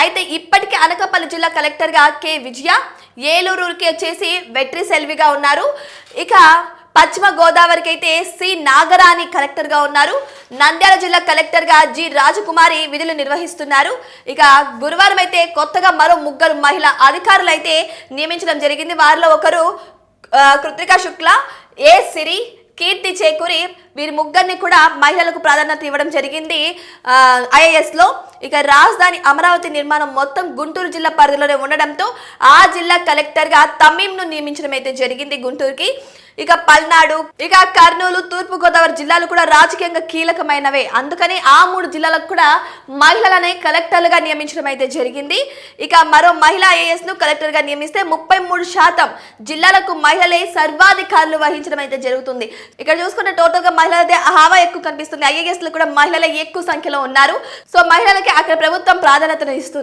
అయితే ఇప్పటికే అనకాపల్లి జిల్లా కలెక్టర్గా కె విజయ, ఏలూరుకి వచ్చేసి వెట్రి సెల్విగా ఉన్నారు. ఇక పశ్చిమ గోదావరికి అయితే సి నాగరాణి కలెక్టర్గా ఉన్నారు. నంద్యాల జిల్లా కలెక్టర్గా జి రాజకుమారి విధులు నిర్వహిస్తున్నారు. ఇక గురువారం అయితే కొత్తగా మరో 3 మహిళా అధికారులు అయితే నియమించడం జరిగింది. వారిలో ఒకరు కృతికా శుక్ల, ఏ సిరి, కీర్తి చేకూరి, వీరి 3 కూడా మహిళలకు ప్రాధాన్యత ఇవ్వడం జరిగింది ఐఏఎస్ లో. ఇక రాజధాని అమరావతి నిర్మాణం మొత్తం గుంటూరు జిల్లా పరిధిలోనే ఉండడంతో ఆ జిల్లా కలెక్టర్ గా తమీంను నియమించడం అయితే జరిగింది గుంటూరుకి. ఇక పల్నాడు, ఇక కర్నూలు, తూర్పు గోదావరి జిల్లాలు కూడా రాజకీయంగా కీలకమైనవే. అందుకని ఆ 3 జిల్లాలకు కూడా మహిళలనే కలెక్టర్లుగా నియమించడం అయితే జరిగింది. ఇక మరో మహిళా ఐఏఎస్ ను కలెక్టర్ గా నియమిస్తే 33% జిల్లాలకు మహిళలే సర్వాధికారులు వహించడం అయితే జరుగుతుంది. ఇక్కడ చూసుకుంటే టోటల్ గా మహిళలదే హావా ఎక్కువ కనిపిస్తుంది. ఐఏఎస్ లో కూడా మహిళలే ఎక్కువ సంఖ్యలో ఉన్నారు. సో మహిళలకి అక్కడ ప్రభుత్వం ప్రాధాన్యతను ఇస్తుంది.